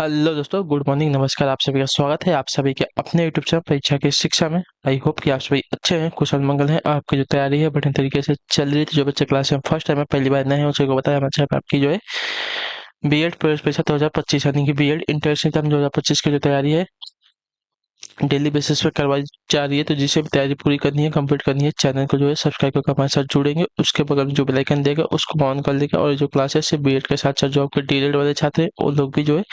Hello दोस्तों, good morning, नमस्कार। आप सभी का स्वागत है आप सभी के अपने यूट्यूब चैनल परीक्षा की शिक्षा में। आई होप कि आप सभी अच्छे हैं, कुशल मंगल हैं। आपकी जो तैयारी है बढ़िया तरीके से चल रही थी। जो बच्चे क्लास में फर्स्ट टाइम है, पहली बार नए हैं, उसी को बताया अच्छा आपकी जो है बीएड प्रवेश परीक्षा 2025 यानी कि बीएड इंट्रेंस एग्जाम 2025 की जो तैयारी है डेली बेसिस पे करवाई जा रही है। तो जिसे भी तैयारी पूरी करनी है, कंप्लीट करनी है, चैनल को जो है सब्सक्राइब करके हमारे साथ जुड़ेंगे। उसके बगल में जो बेल आइकन देगा उसको ऑन कर लेगा, और जो क्लासेस है बीएड के साथ साथ जो आपके डीएलएड वाले छात्र हैं वो लोग भी जो है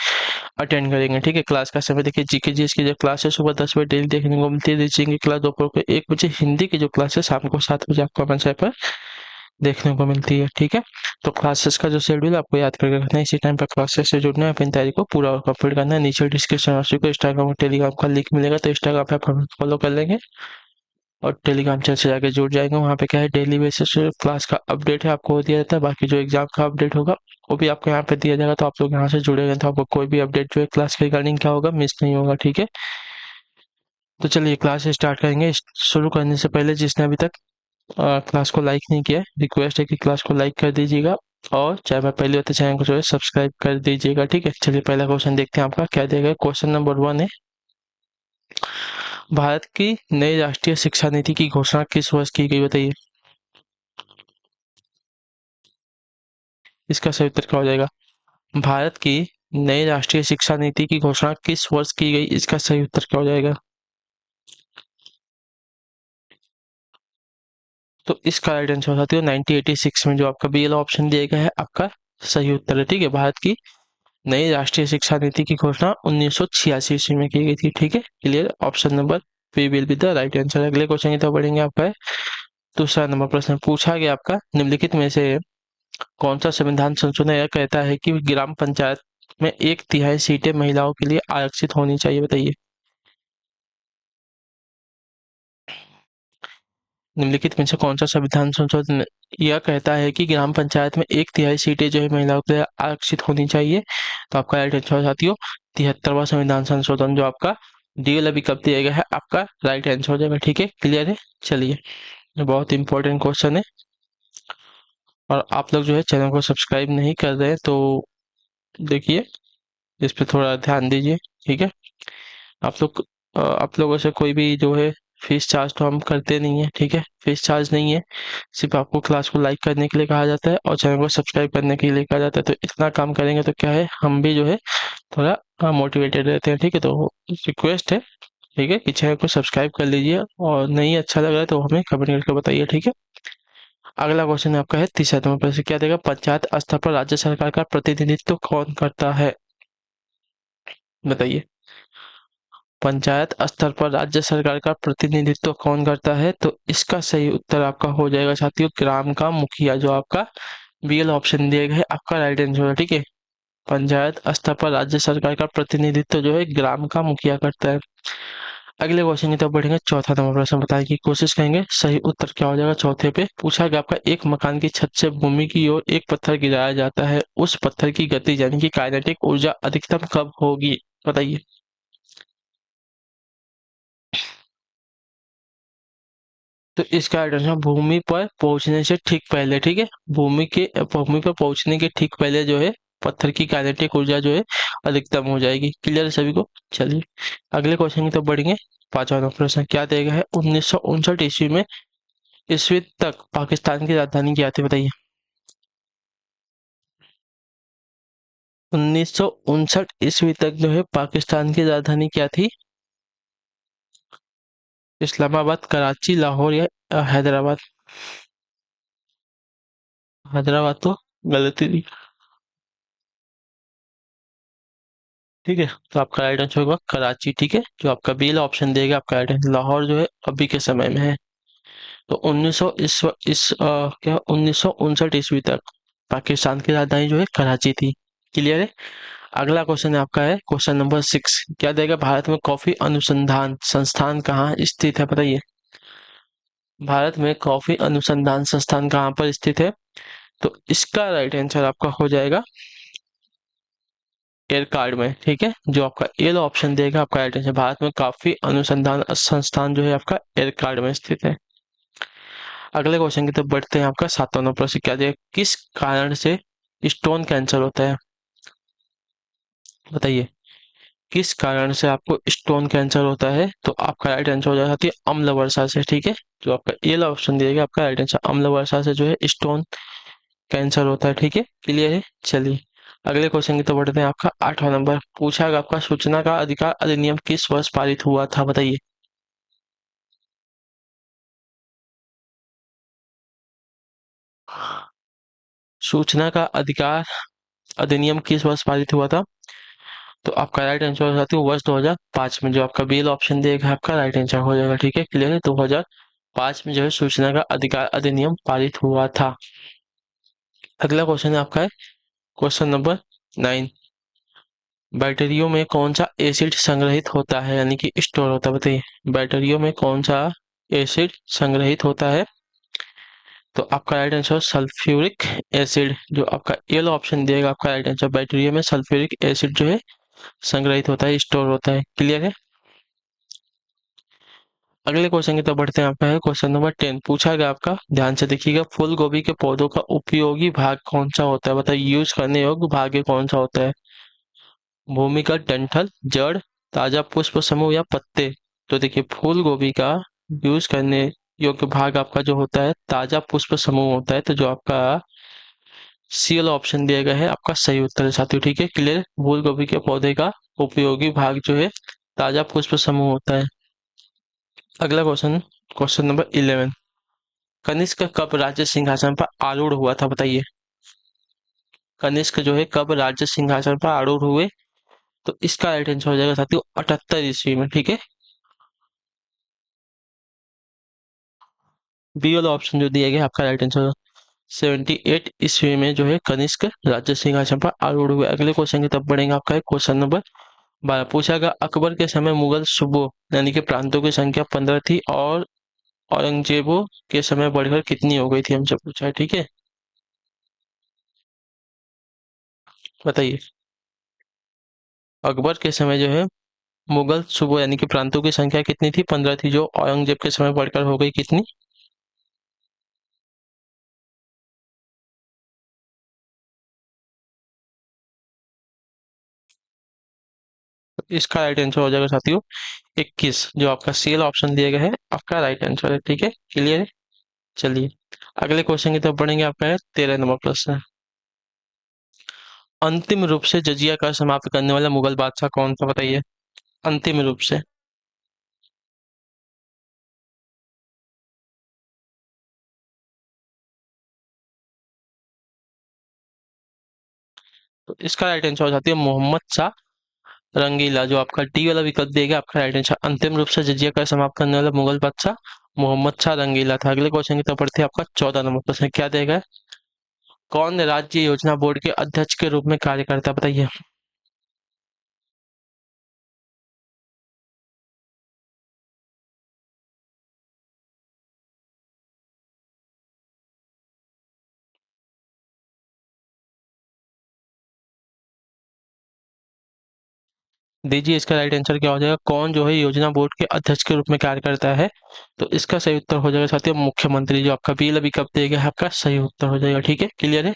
अटेंड करेंगे। ठीक है, क्लास का समय देखिए, जीके जीएस की जो क्लास है सुबह 10 बजे डेली देखने को मिलती है। रीजनिंग की क्लास दोपहर को 1 बजे, हिंदी की जो क्लास है शाम को 7 बजे आपको अपन पर देखने को मिलती है। ठीक है, तो क्लासेस का जो शेड्यूल आपको याद करके रखना है, इसी टाइम पर क्लासेस से जुड़ना है, अपनी तैयारी को पूरा और कंप्लीट करना है। नीचे डिस्क्रिप्शन बॉक्स को इंस्टाग्राम और टेलीग्राम का लिंक मिलेगा, तो इंस्टाग्राम पे आप फॉलो कर लेंगे और टेलीग्राम चैनल से जाके जुड़ जाएंगे। वहाँ पे क्या है, डेली बेसिस क्लास का अपडेट है आपको दिया जाता है। बाकी जो एग्जाम का अपडेट होगा वो भी आपको यहाँ पे दिया जाएगा, तो आप लोग यहाँ से जुड़ेंगे तो आपको कोई भी अपडेट जो है क्लास के रिगार्डिंग क्या होगा मिस नहीं होगा। ठीक है, तो चलिए क्लास स्टार्ट करेंगे। शुरू करने से पहले जिसने अभी तक क्लास को लाइक नहीं किया है, रिक्वेस्ट है कि क्लास को लाइक कर दीजिएगा, और चाहे मैं पहले होते चैनल को जो है सब्सक्राइब कर दीजिएगा। ठीक है, चलिए पहला क्वेश्चन देखते हैं आपका क्या देगा। क्वेश्चन नंबर 1 है, भारत की नई राष्ट्रीय शिक्षा नीति की घोषणा किस वर्ष की गई, बताइए। इसका सही उत्तर क्या हो जाएगा? भारत की नई राष्ट्रीय शिक्षा नीति की घोषणा किस वर्ष की गई, इसका सही उत्तर क्या हो जाएगा? तो इसका राइट आंसर हो जाती है 1986 में। जो आपका बी वाला ऑप्शन दिया गया है आपका सही उत्तर है। ठीक है, भारत की नई राष्ट्रीय शिक्षा नीति की घोषणा 1986 ईस्वी में की गई थी। ठीक है, clear, option number B will be the right answer. अगले क्वेश्चन की तरफ बढ़ेंगे। आपका है दूसरा नंबर प्रश्न पूछा गया आपका, निम्नलिखित में से कौन सा संविधान संशोधन यह कहता है कि ग्राम पंचायत में 1/3 सीटें महिलाओं के लिए आरक्षित होनी चाहिए, बताइए। निम्नलिखित में से कौन सा संविधान संशोधन यह कहता है कि ग्राम पंचायत में 1/3 सीटें जो है महिलाओं के लिए आरक्षित होनी चाहिए? तो आपका राइट आंसर साथियों 73वां संविधान संशोधन, जो आपका डी वाला विकल्प दिया गया है, आपका राइट आंसर हो जाएगा। ठीक है, क्लियर है। चलिए, ये बहुत इंपॉर्टेंट क्वेश्चन है, और आप लोग जो है चैनल को सब्सक्राइब नहीं कर रहे हैं तो देखिए इस पे थोड़ा ध्यान दीजिए। ठीक है, आप लोगों से कोई भी जो है फीस चार्ज तो हम करते नहीं है। ठीक है, फीस चार्ज नहीं है, सिर्फ आपको क्लास को लाइक करने के लिए कहा जाता है और चैनल को सब्सक्राइब करने के लिए कहा जाता है। तो इतना काम करेंगे तो क्या है, हम भी जो है थोड़ा मोटिवेटेड रहते हैं। ठीक है, तो रिक्वेस्ट है, ठीक है, कि चैनल को सब्सक्राइब कर लीजिए, और नहीं अच्छा लग रहा है तो हमें कमेंट करके बताइए। ठीक है, अगला क्वेश्चन आपका है तीसरा नंबर पर से क्या देगा, पंचायत स्तर पर राज्य सरकार का प्रतिनिधित्व कौन करता है, बताइए। पंचायत स्तर पर राज्य सरकार का प्रतिनिधित्व कौन करता है? तो इसका सही उत्तर आपका हो जाएगा साथियों ग्राम का मुखिया। जो आपका बीएल ऑप्शन दिया गया है आपका राइट आंसर है। ठीक है, पंचायत स्तर पर राज्य सरकार का प्रतिनिधित्व जो है ग्राम का मुखिया करता है। अगले क्वेश्चन की तरफ बढ़ेंगे। चौथा नंबर प्रश्न बताने की कोशिश करेंगे, सही उत्तर क्या हो जाएगा। चौथे पे पूछा गया आपका, एक मकान की छत से भूमि की ओर एक पत्थर गिराया जाता है, उस पत्थर की गति यानी कि काइनेटिक ऊर्जा अधिकतम कब होगी, बताइए। तो इसका राइट आंसर भूमि पर पहुंचने से ठीक पहले। ठीक है, भूमि पर पहुंचने के ठीक पहले जो है पत्थर की काइनेटिक ऊर्जा जो है अधिकतम हो जाएगी। क्लियर है सभी को। चलिए अगले क्वेश्चन की तरफ बढ़ेंगे। पांचवा नंबर प्रश्न क्या दिया गया है, 1959 ईस्वी में ईस्वी तक पाकिस्तान की राजधानी क्या थी, बताइए। 1959 ईस्वी तक जो है पाकिस्तान की राजधानी क्या थी? इस्लामाबाद, कराची, लाहौर या हैदराबाद? हैदराबाद तो गलत ही। ठीक है, तो आपका राइट आंसर होगा कराची। ठीक है, जो आपका बी ऑप्शन देगा आपका राइट आंसर। लाहौर जो है अभी के समय में है। तो 1900 क्या 1959 ईस्वी तक पाकिस्तान की राजधानी जो है कराची थी। क्लियर है। अगला क्वेश्चन आपका है क्वेश्चन नंबर 6, क्या देगा, भारत में कॉफी अनुसंधान संस्थान कहाँ स्थित है, बताइए। भारत में कॉफी अनुसंधान संस्थान कहाँ पर स्थित है? तो इसका राइट आंसर आपका हो जाएगा एयर कार्ड में। ठीक है, जो आपका एल ऑप्शन देगा आपका राइट आंसर। भारत में काफी अनुसंधान संस्थान जो है आपका एयर कार्ड में स्थित है। अगले क्वेश्चन की तरफ बढ़ते हैं। आपका सातवां नंबर प्रश्न क्या देगा, किस कारण से स्टोन कैंसर होता है, बताइए। किस कारण से आपको स्टोन कैंसर होता है? तो आपका राइट आंसर हो जाती है अम्ल वर्षा से। ठीक है, जो आपका ये वाला ऑप्शन दिएगा आपका राइट आंसर, अम्ल वर्षा से जो है स्टोन कैंसर होता है। ठीक है, क्लियर है। चलिए अगले क्वेश्चन की तो बढ़ते हैं। आपका 8वां नंबर पूछा गया, आपका सूचना का अधिकार अधिनियम किस वर्ष पारित हुआ था? बताइए। सूचना का अधिकार अधिनियम किस वर्ष पारित हुआ था? तो आपका राइट आंसर हो जाती है वर्ष 2005 में। जो आपका बी ऑप्शन देगा आपका राइट आंसर हो जाएगा। ठीक है, क्लियर है। 2005 में जो है सूचना का अधिकार अधिनियम पारित हुआ था। अगला क्वेश्चन आपका है क्वेश्चन नंबर 9। बैटरियों में कौन सा एसिड संग्रहित होता है यानी कि स्टोर होता है? बताइए, बैटरियों में कौन सा एसिड संग्रहित होता है? तो आपका राइट आंसर सल्फ्यूरिक एसिड। जो आपका ये ऑप्शन दिएगा आपका राइट आंसर, बैटरियों में सल्फ्यूरिक एसिड जो है संग्रहित होता है, स्टोर होता है। क्लियर है। अगले क्वेश्चन की तरफ बढ़ते हैं। आपका है क्वेश्चन नंबर 10। पूछा गया आपका, ध्यान से देखिएगा, फूल गोभी के पौधों का उपयोगी भाग कौन सा होता है? बताइए, यूज करने योग्य भाग ये कौन सा होता है? भूमिगत डंठल, जड़, ताजा पुष्प समूह या पत्ते? तो देखिए, फूल गोभी का यूज करने योग्य भाग आपका जो होता है ताजा पुष्प समूह होता है। तो जो आपका सी वाला ऑप्शन दिया गया है आपका सही उत्तर है साथियों। ठीक है, क्लियर। फूल गोभी के पौधे का उपयोगी भाग जो है ताजा पुष्प समूह होता है। अगला क्वेश्चन, क्वेश्चन नंबर 11। कनिष्क कब राज्य सिंहासन पर आरूढ़ हुआ था? बताइए, कनिष्क जो है कब राज्य सिंहासन पर आरूढ़ हुए? तो इसका राइट आंसर हो जाएगा साथियों 78 ईस्वी में। ठीक है, बी वाला ऑप्शन जो दिया गया आपका राइट आंसर 78 ईस्वी में जो है कनिष्क राज्य सिंहासन पर आरूढ़ हुए। अगले क्वेश्चन की तरफ बढ़ेंगे। आपका है क्वेश्चन नंबर 12। पूछा गया, अकबर के समय मुगल सूबों यानी कि प्रांतों की संख्या 15 थी और औरंगजेबों के समय बढ़कर कितनी हो गई थी? हमसे पूछा है। ठीक है, बताइए। अकबर के समय जो है मुगल सूबों यानी कि प्रांतों की संख्या कितनी थी? 15 थी, जो औरंगजेब के समय बढ़कर हो गई कितनी? इसका राइट आंसर हो जाएगा साथियों 21। जो आपका सी ऑप्शन दिया गया है आपका राइट आंसर है। ठीक है, क्लियर है। चलिए अगले क्वेश्चन की तरफ बढ़ेंगे। आपका है 13 नंबर प्रश्न। अंतिम रूप से जजिया का समाप्त करने वाला मुगल बादशाह कौन था? बताइए, अंतिम रूप से। तो इसका राइट आंसर हो जाती है मोहम्मद शाह रंगीला। जो आपका डी वाला विकल्प देगा आपका राइट आंसर, अंतिम रूप से जजिया का समाप्त करने वाला मुगल बादशाह मोहम्मद शाह रंगीला था। अगले क्वेश्चन की तरफ बढ़ते हैं। आपका 14 नंबर प्रश्न क्या देगा? कौन राज्य योजना बोर्ड के अध्यक्ष के रूप में कार्य करता है? बताइए। दीजिए, इसका राइट आंसर क्या हो जाएगा? कौन जो है योजना बोर्ड के अध्यक्ष के रूप में कार्य करता है? तो इसका सही उत्तर हो जाएगा साथियों मुख्यमंत्री। जो आपका बी विकल्प देगा है आपका सही उत्तर हो जाएगा। ठीक है, क्लियर है।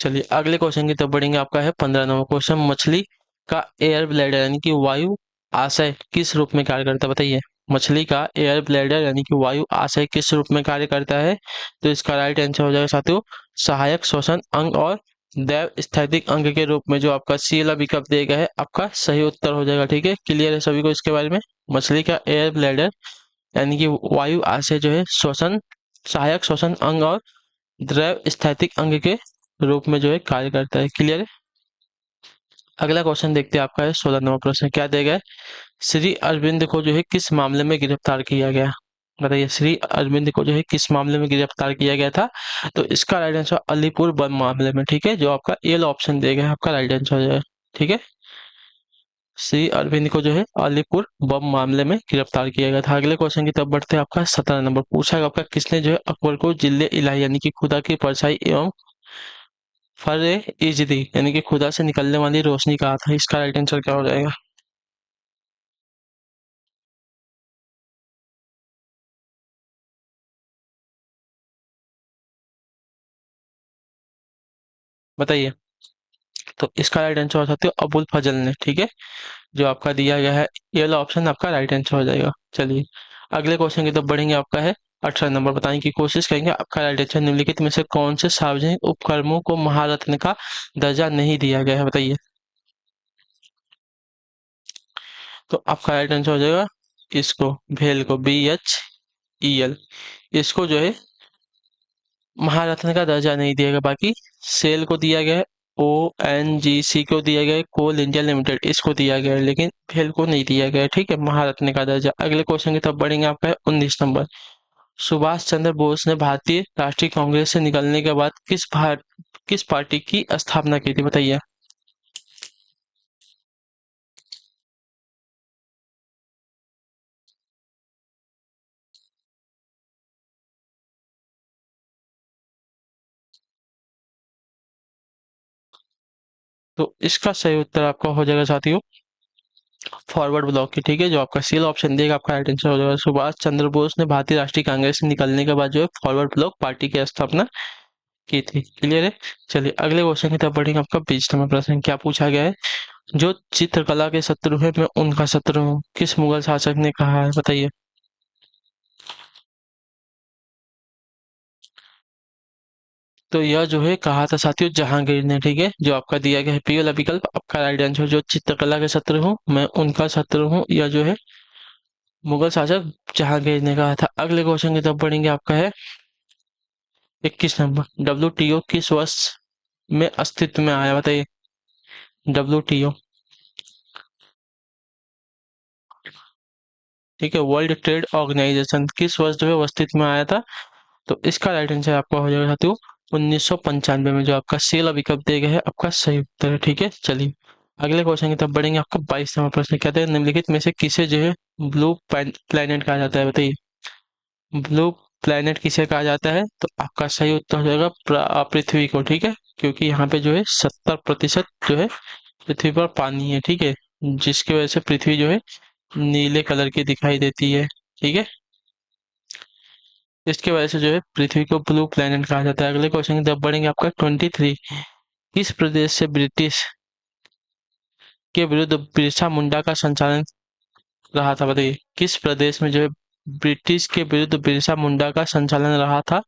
चलिए अगले क्वेश्चन की तरफ बढ़ेंगे। आपका है 15 नंबर क्वेश्चन। मछली का एयर ब्लैडर यानी कि वायु आशय किस रूप में कार्य करता है? बताइए, मछली का एयर ब्लैडर यानी कि वायु आशय किस रूप में कार्य करता है? तो इसका राइट आंसर हो जाएगा साथियों सहायक श्वसन अंग और दैव स्थैतिक अंग के रूप में। जो आपका सी वाला विकल्प दिया गया है आपका सही उत्तर हो जाएगा। ठीक है, क्लियर है सभी को इसके बारे में। मछली का एयर ब्लैडर यानी कि वायु आशय जो है श्वसन सहायक श्वसन अंग और द्रव स्थैतिक अंग के रूप में जो है कार्य करता है। क्लियर है। अगला क्वेश्चन देखते हैं। आपका है 16 नंबर प्रश्न क्या दिया गया है? श्री अरविंद को जो है किस मामले में गिरफ्तार किया गया? बताइए, श्री अरविंद को जो है किस मामले में गिरफ्तार किया गया था? तो इसका राइट आंसर अलीपुर बम मामले में। ठीक है, जो आपका ए ऑप्शन दिया गया है आपका राइट आंसर हो जाएगा। ठीक है, श्री अरविंद को जो है अलीपुर बम मामले में गिरफ्तार किया गया था। अगले क्वेश्चन की तरफ बढ़ते हैं। आपका 17 नंबर पूछा गया, आपका किसने जो है अकबर को जिले इलाही यानी कि खुदा की परछाई एवं फर इजदी यानी कि खुदा से निकलने वाली रोशनी कहा था? इसका राइट आंसर क्या हो जाएगा? बताइए। तो इसका राइट आंसर हो सकते हो अबुल फजल ने, ठीक है, जो आपका दिया गया है ये वाला ऑप्शन आपका राइट आंसर हो जाएगा। चलिए अगले क्वेश्चन की तरफ बढ़ेंगे। आपका है 18 नंबर, बताने की कोशिश करेंगे आपका राइट आंसर निम्नलिखित में से कौन से सार्वजनिक उपक्रमों को महारत्न का दर्जा नहीं दिया गया है, बताइए। तो आपका राइट आंसर हो जाएगा इसको, भेल को, BHEL, इसको जो है महारत्न का दर्जा नहीं दिया गया। बाकी सेल को दिया गया है, ONGC को दिया गया है, कोल इंडिया लिमिटेड इसको दिया गया है, लेकिन भेल को नहीं दिया गया है, ठीक है, महारत्न का दर्जा। अगले क्वेश्चन की तरफ बढ़ेंगे। आपका है 19 नंबर, सुभाष चंद्र बोस ने भारतीय राष्ट्रीय कांग्रेस से निकलने के बाद किस पार्टी की स्थापना की थी, बताइए। तो इसका सही उत्तर आपका हो जाएगा साथियों फॉरवर्ड ब्लॉक की, ठीक है, जो आपका सील ऑप्शन देगा आपका राइट आंसर हो जाएगा। सुभाष चंद्र बोस ने भारतीय राष्ट्रीय कांग्रेस से निकलने के बाद जो है फॉरवर्ड ब्लॉक पार्टी की स्थापना की थी। क्लियर है। चलिए अगले क्वेश्चन की तरफ बढ़ेंगे। आपका 20 नंबर प्रश्न क्या पूछा गया है, जो चित्रकला के शत्रु है मैं उनका शत्रु हूँ, किस मुगल शासक ने कहा है, बताइए। तो यह जो है कहा था साथियों जहांगीर ने, ठीक है, जो आपका दिया गया है पी वाला विकल्प आपका राइट आंसर। जो चित्रकला के शत्रु हूँ मैं उनका शत्रु हूँ, यह जो है मुगल शासक जहांगीर ने कहा था। अगले क्वेश्चन की तरफ बढ़ेंगे। आपका है 21 नंबर, WTO किस वर्ष में अस्तित्व में आया, बताइए। WTO, ठीक है, वर्ल्ड ट्रेड ऑर्गेनाइजेशन किस वर्ष जो है वो अस्तित्व में आया था। तो इसका राइट आंसर आपका हो जाएगा साथियों 1995 में, जो आपका सेल विकल्प दिया गया है आपका सही उत्तर है, ठीक है। चलिए अगले क्वेश्चन की तरफ बढ़ेंगे। आपका 22 नंबर प्रश्न कहते हैं निम्नलिखित में से किसे जो है ब्लू प्लैनेट कहा जाता है, बताइए। ब्लू प्लैनेट किसे कहा जाता है, तो आपका सही उत्तर हो जाएगा पृथ्वी को, ठीक है, क्योंकि यहाँ पे जो है 70% जो है पृथ्वी पर पानी है, ठीक है, जिसकी वजह से पृथ्वी जो है नीले कलर की दिखाई देती है, ठीक है, इसकी वजह से जो है पृथ्वी को ब्लू प्लैनेट कहा जाता है। अगले क्वेश्चन की तरफ बढ़ेंगे। आपका 23, किस प्रदेश से ब्रिटिश के विरुद्ध बिरसा मुंडा का संचालन रहा था, बताइए। किस प्रदेश में जो है ब्रिटिश के विरुद्ध बिरसा मुंडा का संचालन रहा था।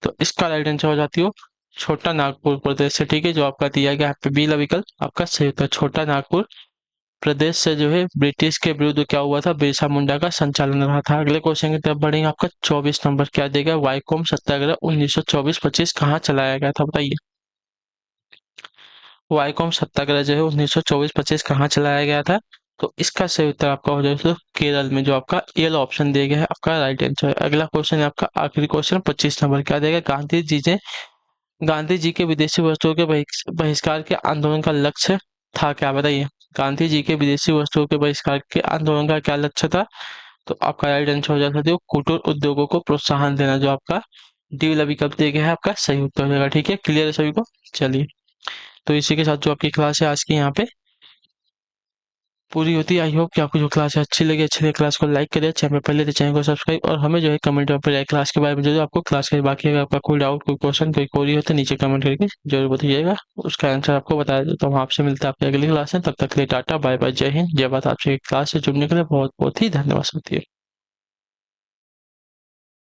तो इसका राइट आंसर हो जाती हो छोटा नागपुर प्रदेश से, ठीक है, जो आपका दिया गया है बी विकल्प आपका सही उत्तर छोटा नागपुर प्रदेश से जो है ब्रिटिश के विरुद्ध क्या हुआ था, बिरसा मुंडा का संचालन रहा था। अगले क्वेश्चन की तरफ बढ़ेंगे। आपका 24 नंबर क्या देगा, वाईकोम सत्याग्रह 1924-25 कहाँ चलाया गया था, बताइए। वाईकोम सत्याग्रह जो है 1924-25 कहाँ चलाया गया था। तो इसका सही उत्तर आपका हो जाएगा केरल में, जो आपका ए ऑप्शन दिया गया है आपका राइट आंसर है। अगला क्वेश्चन है आपका आखिरी क्वेश्चन 25 नंबर क्या देगा, गांधी जी के विदेशी वस्तुओं के बहिष्कार के आंदोलन का लक्ष्य था क्या, बताइए। गांधी जी के विदेशी वस्तुओं के बहिष्कार के आंदोलन का क्या लक्ष्य था। तो आपका राइट आंसर हो जाता है कुटीर उद्योगों को प्रोत्साहन देना, जो आपका डी वाला विकल्प दिया गया है आपका सही उत्तर हो जाएगा, ठीक है। क्लियर है सभी को। चलिए तो इसी के साथ जो आपकी क्लास है आज की यहाँ पे पूरी होती है। आई होप कि आपको जो क्लास है अच्छी लगे क्लास को लाइक करिए, चैनल पहले तो चैनल को सब्सक्राइब, और हमें जो है कमेंट पर क्लास के बारे में जो आपको क्लास के बाकी अगर आपका कोई डाउट कोई क्वेश्चन कोई क्वेरी हो तो नीचे कमेंट करके जरूर बताइएगा, उसका आंसर आपको बताया देता हूँ। आपसे मिलता है आपकी अगली क्लास में, तब तक के लिए टाटा बाय बाय, जय हिंद जय भारत। आपसे क्लास से जुड़ने के लिए बहुत बहुत ही धन्यवाद।